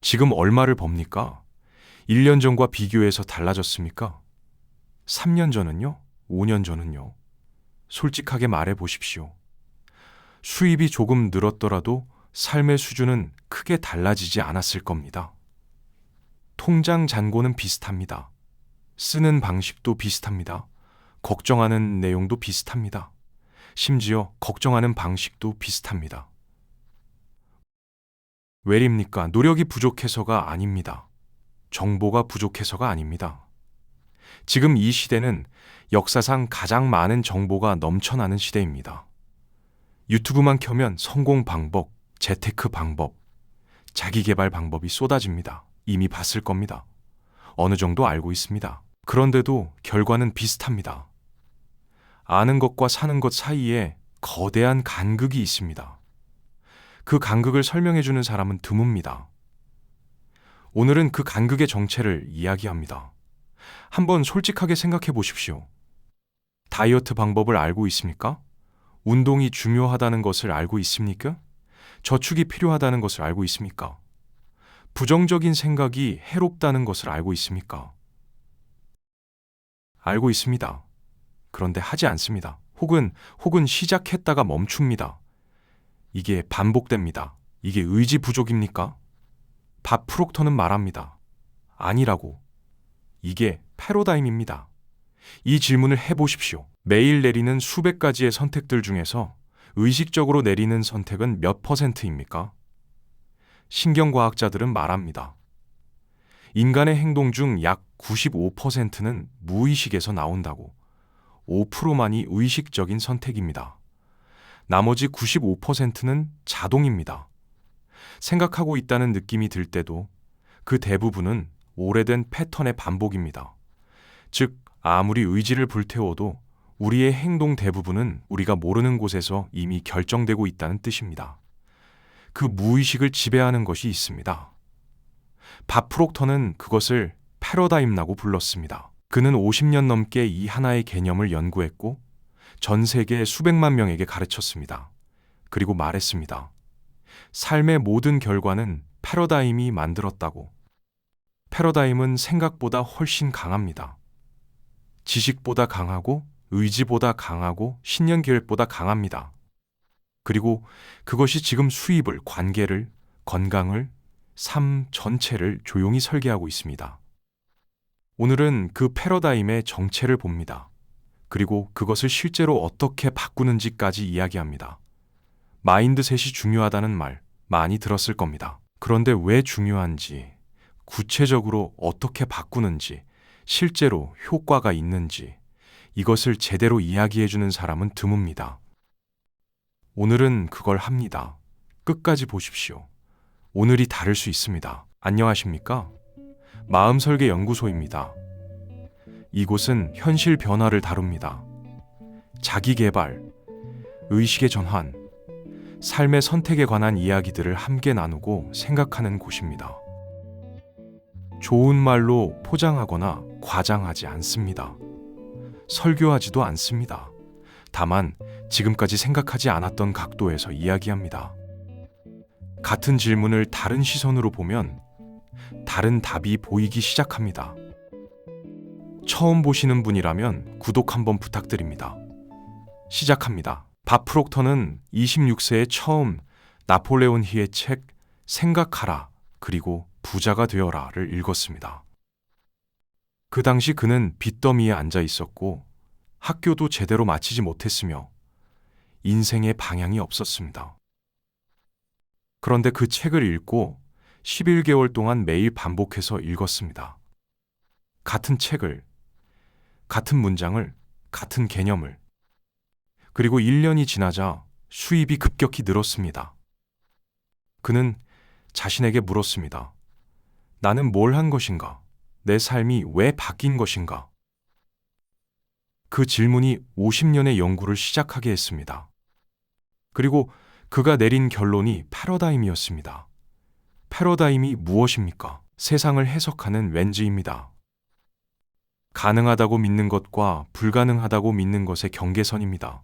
지금 얼마를 법니까? 1년 전과 비교해서 달라졌습니까? 3년 전은요? 5년 전은요? 솔직하게 말해 보십시오. 수입이 조금 늘었더라도 삶의 수준은 크게 달라지지 않았을 겁니다. 통장 잔고는 비슷합니다. 쓰는 방식도 비슷합니다. 걱정하는 내용도 비슷합니다. 심지어 걱정하는 방식도 비슷합니다. 왜입니까? 노력이 부족해서가 아닙니다. 정보가 부족해서가 아닙니다. 지금 이 시대는 역사상 가장 많은 정보가 넘쳐나는 시대입니다. 유튜브만 켜면 성공 방법, 재테크 방법, 자기 개발 방법이 쏟아집니다. 이미 봤을 겁니다. 어느 정도 알고 있습니다. 그런데도 결과는 비슷합니다. 아는 것과 사는 것 사이에 거대한 간극이 있습니다. 그 간극을 설명해 주는 사람은 드뭅니다. 오늘은 그 간극의 정체를 이야기합니다. 한번 솔직하게 생각해 보십시오. 다이어트 방법을 알고 있습니까? 운동이 중요하다는 것을 알고 있습니까? 저축이 필요하다는 것을 알고 있습니까? 부정적인 생각이 해롭다는 것을 알고 있습니까? 알고 있습니다. 그런데 하지 않습니다. 혹은 시작했다가 멈춥니다. 이게 반복됩니다. 이게 의지 부족입니까? 밥 프록터는 말합니다. 아니라고. 이게 패러다임입니다. 이 질문을 해보십시오. 매일 내리는 수백 가지의 선택들 중에서 의식적으로 내리는 선택은 몇 %입니까? 신경과학자들은 말합니다. 인간의 행동 중 약 95%는 무의식에서 나온다고. 5%만이 의식적인 선택입니다. 나머지 95%는 자동입니다. 생각하고 있다는 느낌이 들 때도 그 대부분은 오래된 패턴의 반복입니다. 즉, 아무리 의지를 불태워도 우리의 행동 대부분은 우리가 모르는 곳에서 이미 결정되고 있다는 뜻입니다. 그 무의식을 지배하는 것이 있습니다. 밥 프록터는 그것을 패러다임이라고 불렀습니다. 그는 50년 넘게 이 하나의 개념을 연구했고 전 세계 수백만 명에게 가르쳤습니다. 그리고 말했습니다. 삶의 모든 결과는 패러다임이 만들었다고. 패러다임은 생각보다 훨씬 강합니다. 지식보다 강하고 의지보다 강하고 신념계획보다 강합니다. 그리고 그것이 지금 수입을, 관계를, 건강을, 삶 전체를 조용히 설계하고 있습니다. 오늘은 그 패러다임의 정체를 봅니다. 그리고 그것을 실제로 어떻게 바꾸는지까지 이야기합니다. 마인드셋이 중요하다는 말 많이 들었을 겁니다. 그런데 왜 중요한지, 구체적으로 어떻게 바꾸는지, 실제로 효과가 있는지 이것을 제대로 이야기해주는 사람은 드뭅니다. 오늘은 그걸 합니다. 끝까지 보십시오. 오늘이 다를 수 있습니다. 안녕하십니까? 마음설계연구소입니다. 이곳은 현실 변화를 다룹니다. 자기 개발, 의식의 전환, 삶의 선택에 관한 이야기들을 함께 나누고 생각하는 곳입니다. 좋은 말로 포장하거나 과장하지 않습니다. 설교하지도 않습니다. 다만 지금까지 생각하지 않았던 각도에서 이야기합니다. 같은 질문을 다른 시선으로 보면 다른 답이 보이기 시작합니다. 처음 보시는 분이라면 구독 한번 부탁드립니다. 시작합니다. 밥 프록터는 26세에 처음 나폴레온 힐의 책 생각하라 그리고 부자가 되어라를 읽었습니다. 그 당시 그는 빚더미에 앉아 있었고 학교도 제대로 마치지 못했으며 인생의 방향이 없었습니다. 그런데 그 책을 읽고 11개월 동안 매일 반복해서 읽었습니다. 같은 책을, 같은 문장을, 같은 개념을. 그리고 1년이 지나자 수입이 급격히 늘었습니다. 그는 자신에게 물었습니다. 나는 뭘 한 것인가? 내 삶이 왜 바뀐 것인가? 그 질문이 50년의 연구를 시작하게 했습니다. 그리고 그가 내린 결론이 패러다임이었습니다. 패러다임이 무엇입니까? 세상을 해석하는 렌즈입니다. 가능하다고 믿는 것과 불가능하다고 믿는 것의 경계선입니다.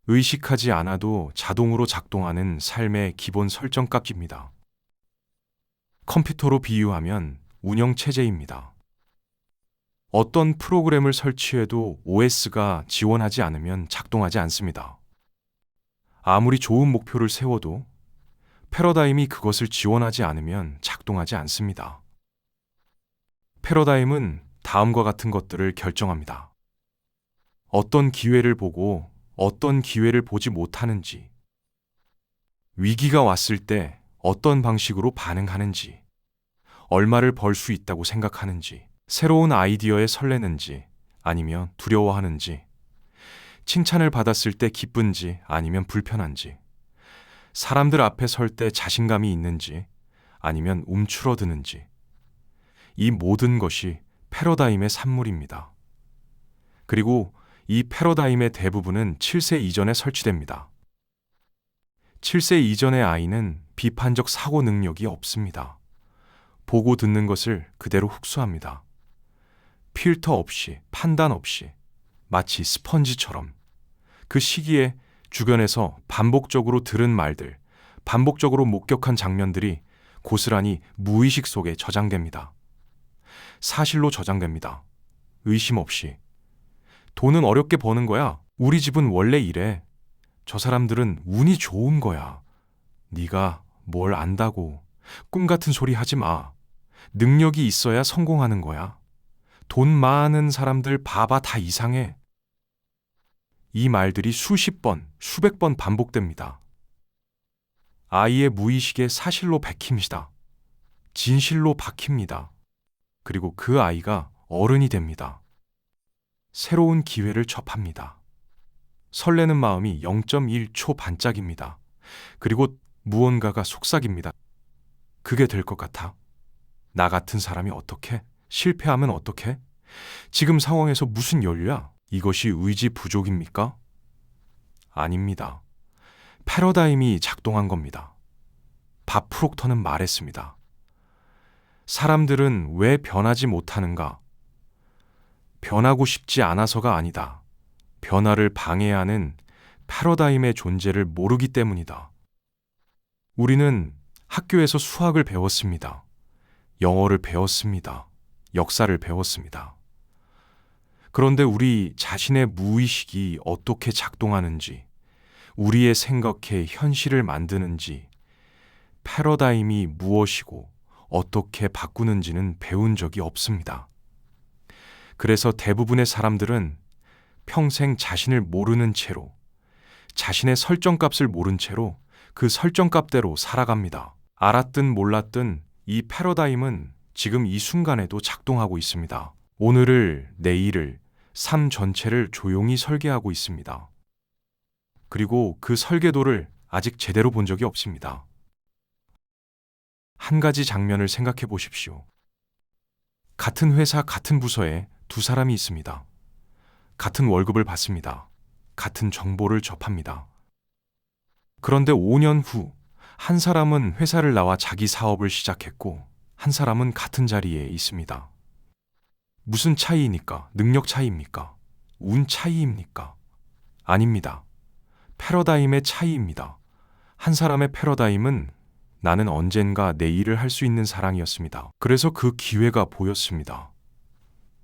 의식하지 않아도 자동으로 작동하는 삶의 기본 설정값입니다. 컴퓨터로 비유하면 운영체제입니다. 어떤 프로그램을 설치해도 OS가 지원하지 않으면 작동하지 않습니다. 아무리 좋은 목표를 세워도 패러다임이 그것을 지원하지 않으면 작동하지 않습니다. 패러다임은 다음과 같은 것들을 결정합니다. 어떤 기회를 보고 어떤 기회를 보지 못하는지, 위기가 왔을 때 어떤 방식으로 반응하는지, 얼마를 벌 수 있다고 생각하는지, 새로운 아이디어에 설레는지 아니면 두려워하는지, 칭찬을 받았을 때 기쁜지 아니면 불편한지, 사람들 앞에 설 때 자신감이 있는지 아니면 움츠러드는지, 이 모든 것이 패러다임의 산물입니다. 그리고 이 패러다임의 대부분은 7세 이전에 설치됩니다. 7세 이전의 아이는 비판적 사고 능력이 없습니다. 보고 듣는 것을 그대로 흡수합니다. 필터 없이, 판단 없이, 마치 스펀지처럼 그 시기에 주변에서 반복적으로 들은 말들, 반복적으로 목격한 장면들이 고스란히 무의식 속에 저장됩니다. 사실로 저장됩니다. 의심 없이. 돈은 어렵게 버는 거야. 우리 집은 원래 이래. 저 사람들은 운이 좋은 거야. 네가 뭘 안다고. 꿈 같은 소리 하지 마. 능력이 있어야 성공하는 거야. 돈 많은 사람들 봐봐 다 이상해. 이 말들이 수십 번, 수백 번 반복됩니다. 아이의 무의식에 사실로 박힙니다. 진실로 박힙니다. 그리고 그 아이가 어른이 됩니다. 새로운 기회를 접합니다. 설레는 마음이 0.1초 반짝입니다. 그리고 무언가가 속삭입니다. 그게 될 것 같아. 나 같은 사람이 어떻게? 실패하면 어떻게? 지금 상황에서 무슨 연료야? 이것이 의지 부족입니까? 아닙니다. 패러다임이 작동한 겁니다. 밥 프록터는 말했습니다. 사람들은 왜 변하지 못하는가? 변하고 싶지 않아서가 아니다. 변화를 방해하는 패러다임의 존재를 모르기 때문이다. 우리는 학교에서 수학을 배웠습니다. 영어를 배웠습니다. 역사를 배웠습니다. 그런데 우리 자신의 무의식이 어떻게 작동하는지, 우리의 생각에 현실을 만드는지, 패러다임이 무엇이고 어떻게 바꾸는지는 배운 적이 없습니다. 그래서 대부분의 사람들은 평생 자신을 모르는 채로, 자신의 설정값을 모른 채로 그 설정값대로 살아갑니다. 알았든 몰랐든 이 패러다임은 지금 이 순간에도 작동하고 있습니다. 오늘을, 내일을, 삶 전체를 조용히 설계하고 있습니다. 그리고 그 설계도를 아직 제대로 본 적이 없습니다. 한 가지 장면을 생각해 보십시오. 같은 회사, 같은 부서에 두 사람이 있습니다. 같은 월급을 받습니다. 같은 정보를 접합니다. 그런데 5년 후, 한 사람은 회사를 나와 자기 사업을 시작했고, 한 사람은 같은 자리에 있습니다. 무슨 차이입니까? 능력 차이입니까? 운 차이입니까? 아닙니다. 패러다임의 차이입니다. 한 사람의 패러다임은 나는 언젠가 내 일을 할 수 있는 사람이었습니다. 그래서 그 기회가 보였습니다.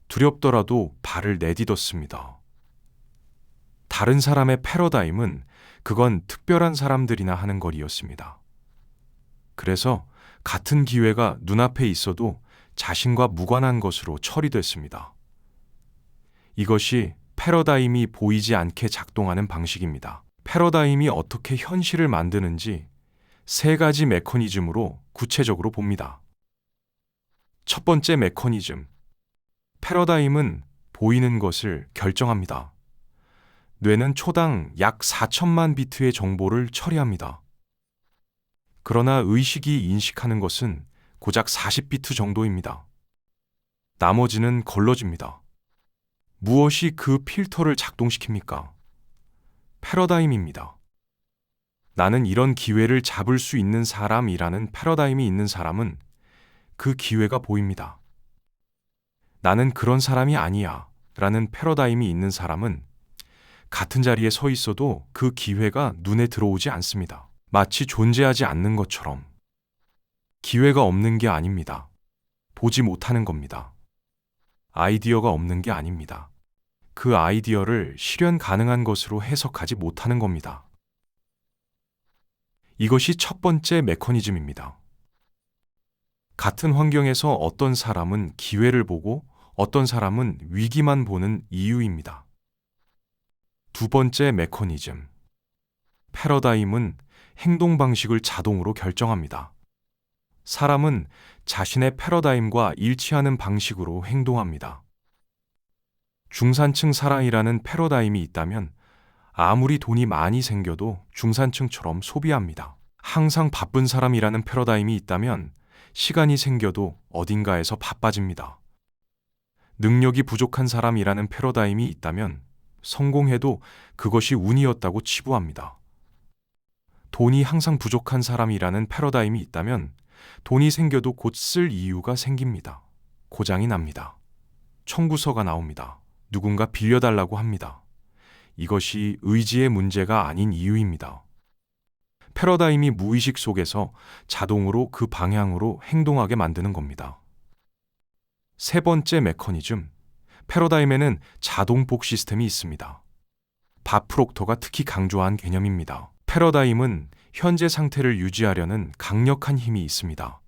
두렵더라도 발을 내딛었습니다. 다른 사람의 패러다임은 그건 특별한 사람들이나 하는 거리였습니다. 그래서 같은 기회가 눈앞에 있어도 자신과 무관한 것으로 처리됐습니다. 이것이 패러다임이 보이지 않게 작동하는 방식입니다. 패러다임이 어떻게 현실을 만드는지 세 가지 메커니즘으로 구체적으로 봅니다. 첫 번째 메커니즘. 패러다임은 보이는 것을 결정합니다. 뇌는 초당 약 4천만 비트의 정보를 처리합니다. 그러나 의식이 인식하는 것은 고작 40비트 정도입니다. 나머지는 걸러집니다. 무엇이 그 필터를 작동시킵니까? 패러다임입니다. 나는 이런 기회를 잡을 수 있는 사람이라는 패러다임이 있는 사람은 그 기회가 보입니다. 나는 그런 사람이 아니야 라는 패러다임이 있는 사람은 같은 자리에 서 있어도 그 기회가 눈에 들어오지 않습니다. 마치 존재하지 않는 것처럼. 기회가 없는 게 아닙니다. 보지 못하는 겁니다. 아이디어가 없는 게 아닙니다. 그 아이디어를 실현 가능한 것으로 해석하지 못하는 겁니다. 이것이 첫 번째 메커니즘입니다. 같은 환경에서 어떤 사람은 기회를 보고 어떤 사람은 위기만 보는 이유입니다. 두 번째 메커니즘. 패러다임은 행동 방식을 자동으로 결정합니다. 사람은 자신의 패러다임과 일치하는 방식으로 행동합니다. 중산층 사랑이라는 패러다임이 있다면 아무리 돈이 많이 생겨도 중산층처럼 소비합니다. 항상 바쁜 사람이라는 패러다임이 있다면 시간이 생겨도 어딘가에서 바빠집니다. 능력이 부족한 사람이라는 패러다임이 있다면 성공해도 그것이 운이었다고 치부합니다. 돈이 항상 부족한 사람이라는 패러다임이 있다면 돈이 생겨도 곧 쓸 이유가 생깁니다. 고장이 납니다. 청구서가 나옵니다. 누군가 빌려달라고 합니다. 이것이 의지의 문제가 아닌 이유입니다. 패러다임이 무의식 속에서 자동으로 그 방향으로 행동하게 만드는 겁니다. 세 번째 메커니즘, 패러다임에는 자동복 시스템이 있습니다. 밥 프록터가 특히 강조한 개념입니다. 패러다임은 현재 상태를 유지하려는 강력한 힘이 있습니다.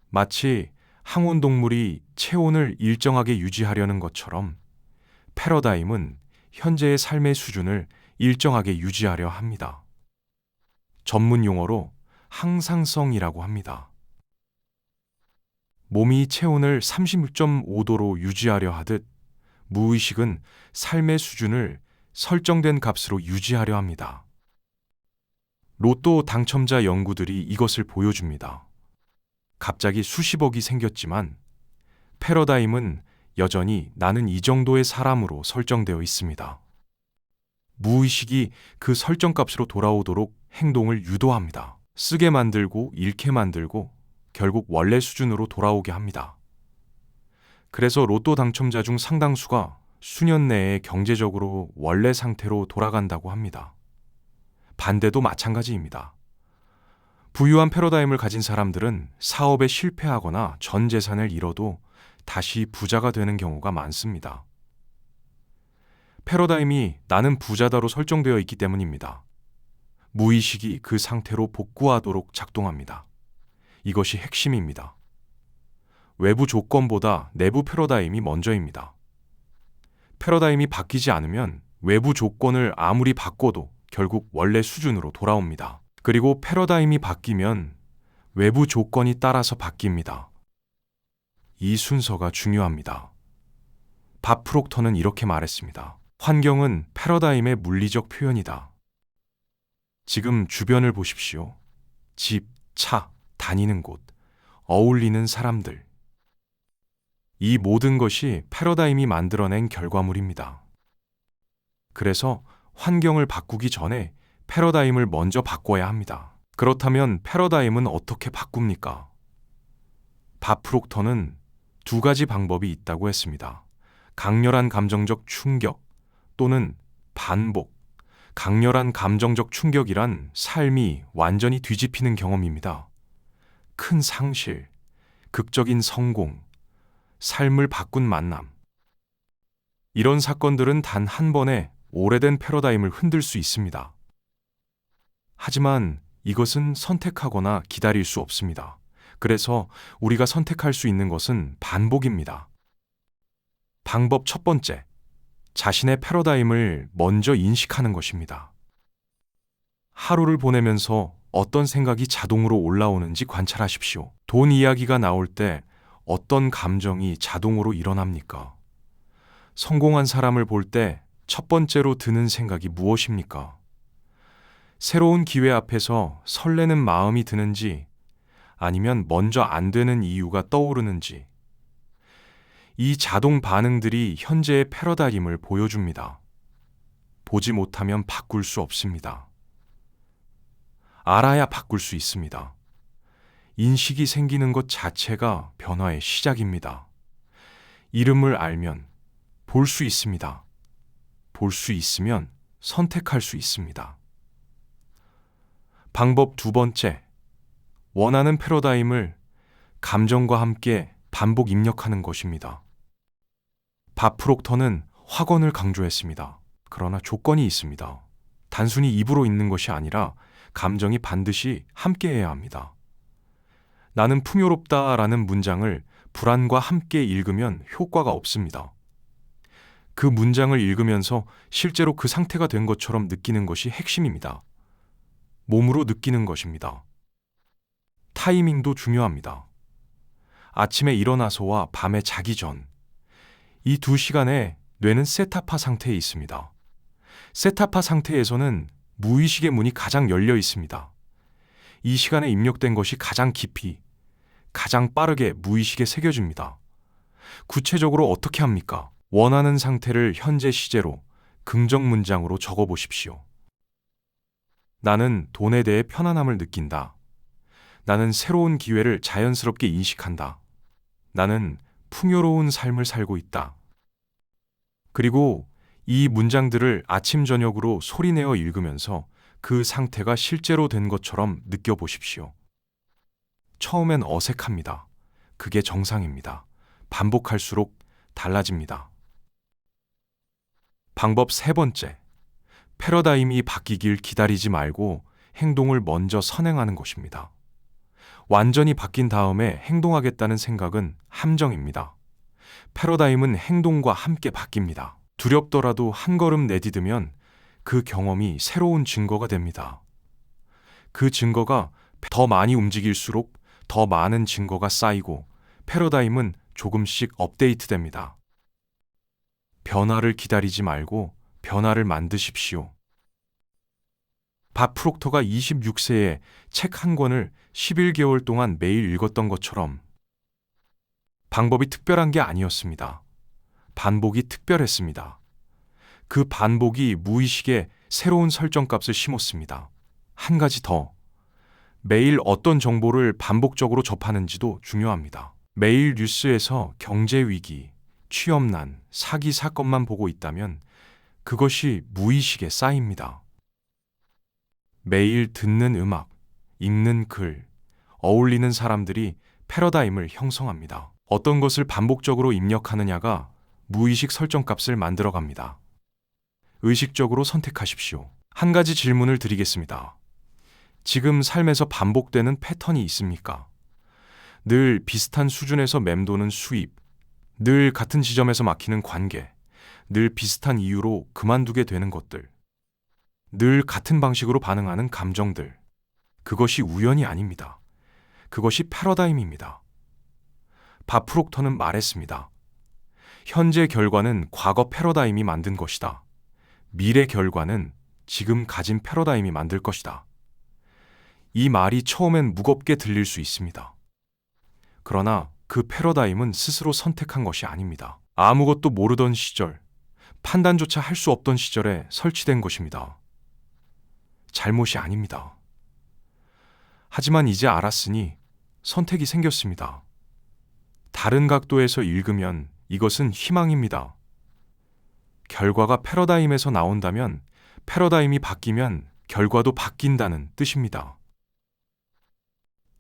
마치 항온동물이 체온을 일정하게 유지하려는 것처럼 패러다임은 현재의 삶의 수준을 일정하게 유지하려 합니다. 전문 용어로 항상성이라고 합니다. 몸이 체온을 36.5도로 유지하려 하듯 무의식은 삶의 수준을 설정된 값으로 유지하려 합니다. 로또 당첨자 연구들이 이것을 보여줍니다. 갑자기 수십억이 생겼지만 패러다임은 여전히 나는 이 정도의 사람으로 설정되어 있습니다. 무의식이 그 설정값으로 돌아오도록 행동을 유도합니다. 쓰게 만들고 잃게 만들고 결국 원래 수준으로 돌아오게 합니다. 그래서 로또 당첨자 중 상당수가 수년 내에 경제적으로 원래 상태로 돌아간다고 합니다. 반대도 마찬가지입니다. 부유한 패러다임을 가진 사람들은 사업에 실패하거나 전 재산을 잃어도 다시 부자가 되는 경우가 많습니다. 패러다임이 나는 부자다로 설정되어 있기 때문입니다. 무의식이 그 상태로 복구하도록 작동합니다. 이것이 핵심입니다. 외부 조건보다 내부 패러다임이 먼저입니다. 패러다임이 바뀌지 않으면 외부 조건을 아무리 바꿔도 결국 원래 수준으로 돌아옵니다. 그리고 패러다임이 바뀌면 외부 조건이 따라서 바뀝니다. 이 순서가 중요합니다. 밥 프록터는 이렇게 말했습니다. 환경은 패러다임의 물리적 표현이다. 지금 주변을 보십시오. 집, 차, 다니는 곳, 어울리는 사람들. 이 모든 것이 패러다임이 만들어낸 결과물입니다. 그래서 환경을 바꾸기 전에 패러다임을 먼저 바꿔야 합니다. 그렇다면 패러다임은 어떻게 바꿉니까? 밥 프록터는 두 가지 방법이 있다고 했습니다. 강렬한 감정적 충격 또는 반복. 강렬한 감정적 충격이란 삶이 완전히 뒤집히는 경험입니다. 큰 상실, 극적인 성공, 삶을 바꾼 만남. 이런 사건들은 단 한 번에 오래된 패러다임을 흔들 수 있습니다. 하지만 이것은 선택하거나 기다릴 수 없습니다. 그래서 우리가 선택할 수 있는 것은 반복입니다. 방법 첫 번째, 자신의 패러다임을 먼저 인식하는 것입니다. 하루를 보내면서 어떤 생각이 자동으로 올라오는지 관찰하십시오. 돈 이야기가 나올 때 어떤 감정이 자동으로 일어납니까? 성공한 사람을 볼 때 첫 번째로 드는 생각이 무엇입니까? 새로운 기회 앞에서 설레는 마음이 드는지 아니면 먼저 안 되는 이유가 떠오르는지 이 자동 반응들이 현재의 패러다임을 보여줍니다. 보지 못하면 바꿀 수 없습니다. 알아야 바꿀 수 있습니다. 인식이 생기는 것 자체가 변화의 시작입니다. 이름을 알면 볼 수 있습니다. 볼 수 있으면 선택할 수 있습니다. 방법 두 번째, 원하는 패러다임을 감정과 함께 반복 입력하는 것입니다. 밥 프록터는 확언을 강조했습니다. 그러나 조건이 있습니다. 단순히 입으로 읽는 것이 아니라 감정이 반드시 함께해야 합니다. 나는 풍요롭다라는 문장을 불안과 함께 읽으면 효과가 없습니다. 그 문장을 읽으면서 실제로 그 상태가 된 것처럼 느끼는 것이 핵심입니다. 몸으로 느끼는 것입니다. 타이밍도 중요합니다. 아침에 일어나서와 밤에 자기 전, 이 2시간에 뇌는 세타파 상태에 있습니다. 세타파 상태에서는 무의식의 문이 가장 열려 있습니다. 이 시간에 입력된 것이 가장 깊이, 가장 빠르게 무의식에 새겨집니다. 구체적으로 어떻게 합니까? 원하는 상태를 현재 시제로 긍정 문장으로 적어 보십시오. 나는 돈에 대해 편안함을 느낀다. 나는 새로운 기회를 자연스럽게 인식한다. 나는 풍요로운 삶을 살고 있다. 그리고 이 문장들을 아침 저녁으로 소리내어 읽으면서 그 상태가 실제로 된 것처럼 느껴보십시오. 처음엔 어색합니다. 그게 정상입니다. 반복할수록 달라집니다. 방법 3번째. 패러다임이 바뀌길 기다리지 말고 행동을 먼저 선행하는 것입니다. 완전히 바뀐 다음에 행동하겠다는 생각은 함정입니다. 패러다임은 행동과 함께 바뀝니다. 두렵더라도 한 걸음 내디디면 그 경험이 새로운 증거가 됩니다. 그 증거가 더 많이 움직일수록 더 많은 증거가 쌓이고 패러다임은 조금씩 업데이트됩니다. 변화를 기다리지 말고 변화를 만드십시오. 밥 프록터가 26세에 책 한 권을 11개월 동안 매일 읽었던 것처럼 방법이 특별한 게 아니었습니다. 반복이 특별했습니다. 그 반복이 무의식에 새로운 설정값을 심었습니다. 한 가지 더. 매일 어떤 정보를 반복적으로 접하는지도 중요합니다. 매일 뉴스에서 경제 위기, 취업난, 사기 사건만 보고 있다면 그것이 무의식에 쌓입니다. 매일 듣는 음악, 읽는 글, 어울리는 사람들이 패러다임을 형성합니다. 어떤 것을 반복적으로 입력하느냐가 무의식 설정값을 만들어갑니다. 의식적으로 선택하십시오. 한 가지 질문을 드리겠습니다. 지금 삶에서 반복되는 패턴이 있습니까? 늘 비슷한 수준에서 맴도는 수입, 늘 같은 지점에서 막히는 관계, 늘 비슷한 이유로 그만두게 되는 것들, 늘 같은 방식으로 반응하는 감정들. 그것이 우연이 아닙니다. 그것이 패러다임입니다. 밥 프록터는 말했습니다. 현재 결과는 과거 패러다임이 만든 것이다. 미래 결과는 지금 가진 패러다임이 만들 것이다. 이 말이 처음엔 무겁게 들릴 수 있습니다. 그러나 그 패러다임은 스스로 선택한 것이 아닙니다. 아무것도 모르던 시절, 판단조차 할 수 없던 시절에 설치된 것입니다. 잘못이 아닙니다. 하지만 이제 알았으니 선택이 생겼습니다. 다른 각도에서 읽으면 이것은 희망입니다. 결과가 패러다임에서 나온다면 패러다임이 바뀌면 결과도 바뀐다는 뜻입니다.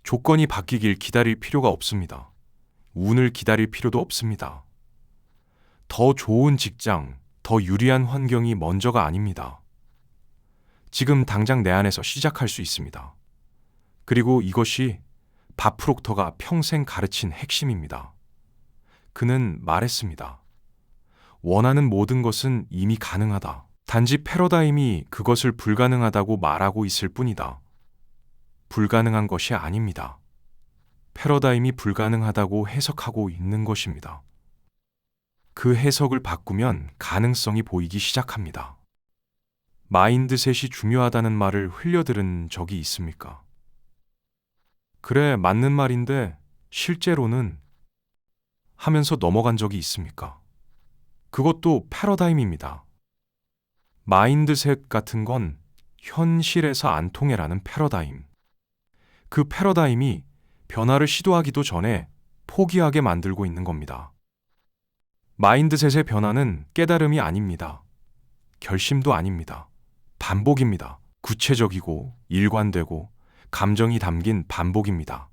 조건이 바뀌길 기다릴 필요가 없습니다. 운을 기다릴 필요도 없습니다. 더 좋은 직장, 더 유리한 환경이 먼저가 아닙니다. 지금 당장 내 안에서 시작할 수 있습니다. 그리고 이것이 밥 프록터가 평생 가르친 핵심입니다. 그는 말했습니다. 원하는 모든 것은 이미 가능하다. 단지 패러다임이 그것을 불가능하다고 말하고 있을 뿐이다. 불가능한 것이 아닙니다. 패러다임이 불가능하다고 해석하고 있는 것입니다. 그 해석을 바꾸면 가능성이 보이기 시작합니다. 마인드셋이 중요하다는 말을 흘려들은 적이 있습니까? 그래, 맞는 말인데 실제로는 하면서 넘어간 적이 있습니까? 그것도 패러다임입니다. 마인드셋 같은 건 현실에서 안 통해라는 패러다임. 그 패러다임이 변화를 시도하기도 전에 포기하게 만들고 있는 겁니다. 마인드셋의 변화는 깨달음이 아닙니다. 결심도 아닙니다. 반복입니다. 구체적이고 일관되고 감정이 담긴 반복입니다.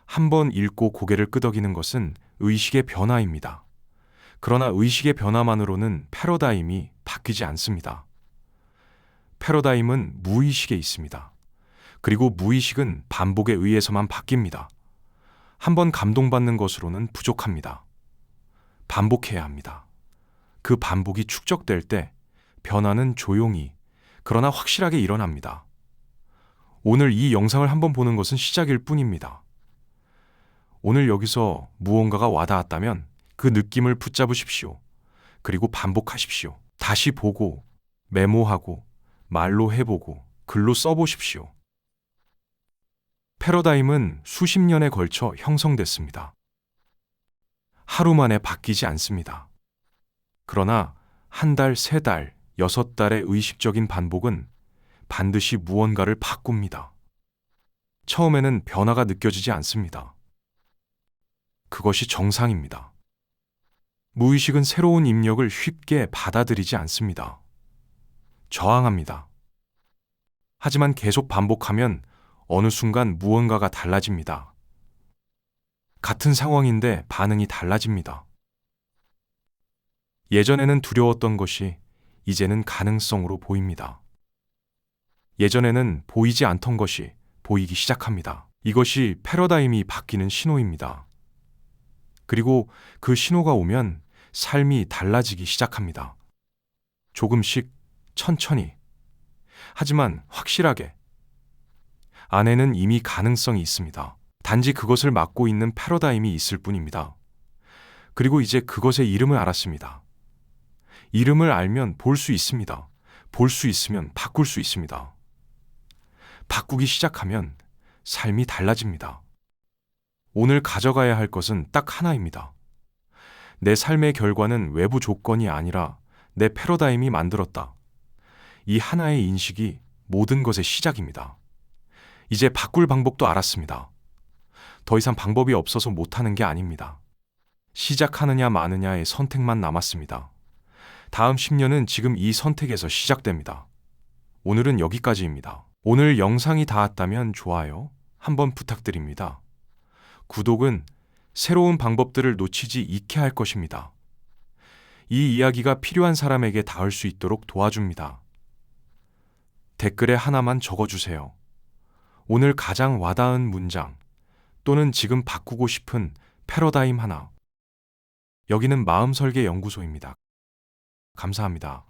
한 번 읽고 고개를 끄덕이는 것은 의식의 변화입니다. 그러나 의식의 변화만으로는 패러다임이 바뀌지 않습니다. 패러다임은 무의식에 있습니다. 그리고 무의식은 반복에 의해서만 바뀝니다. 한 번 감동받는 것으로는 부족합니다. 반복해야 합니다. 그 반복이 축적될 때 변화는 조용히, 그러나 확실하게 일어납니다. 오늘 이 영상을 한번 보는 것은 시작일 뿐입니다. 오늘 여기서 무언가가 와닿았다면 그 느낌을 붙잡으십시오. 그리고 반복하십시오. 다시 보고, 메모하고, 말로 해보고, 글로 써보십시오. 패러다임은 수십 년에 걸쳐 형성됐습니다. 하루 만에 바뀌지 않습니다. 그러나 한 달, 세 달, 6달의 의식적인 반복은 반드시 무언가를 바꿉니다. 처음에는 변화가 느껴지지 않습니다. 그것이 정상입니다. 무의식은 새로운 입력을 쉽게 받아들이지 않습니다. 저항합니다. 하지만 계속 반복하면 어느 순간 무언가가 달라집니다. 같은 상황인데 반응이 달라집니다. 예전에는 두려웠던 것이 이제는 가능성으로 보입니다. 예전에는 보이지 않던 것이 보이기 시작합니다. 이것이 패러다임이 바뀌는 신호입니다. 그리고 그 신호가 오면 삶이 달라지기 시작합니다. 조금씩, 천천히, 하지만 확실하게. 안에는 이미 가능성이 있습니다. 단지 그것을 막고 있는 패러다임이 있을 뿐입니다. 그리고 이제 그것의 이름을 알았습니다. 이름을 알면 볼 수 있습니다. 볼 수 있으면 바꿀 수 있습니다. 바꾸기 시작하면 삶이 달라집니다. 오늘 가져가야 할 것은 딱 하나입니다. 내 삶의 결과는 외부 조건이 아니라 내 패러다임이 만들었다. 이 하나의 인식이 모든 것의 시작입니다. 이제 바꿀 방법도 알았습니다. 더 이상 방법이 없어서 못하는 게 아닙니다. 시작하느냐 마느냐의 선택만 남았습니다. 다음 10년은 지금 이 선택에서 시작됩니다. 오늘은 여기까지입니다. 오늘 영상이 닿았다면 좋아요 한번 부탁드립니다. 구독은 새로운 방법들을 놓치지 않게 할 것입니다. 이 이야기가 필요한 사람에게 닿을 수 있도록 도와줍니다. 댓글에 하나만 적어주세요. 오늘 가장 와닿은 문장 또는 지금 바꾸고 싶은 패러다임 하나. 여기는 마음설계 연구소입니다. 감사합니다.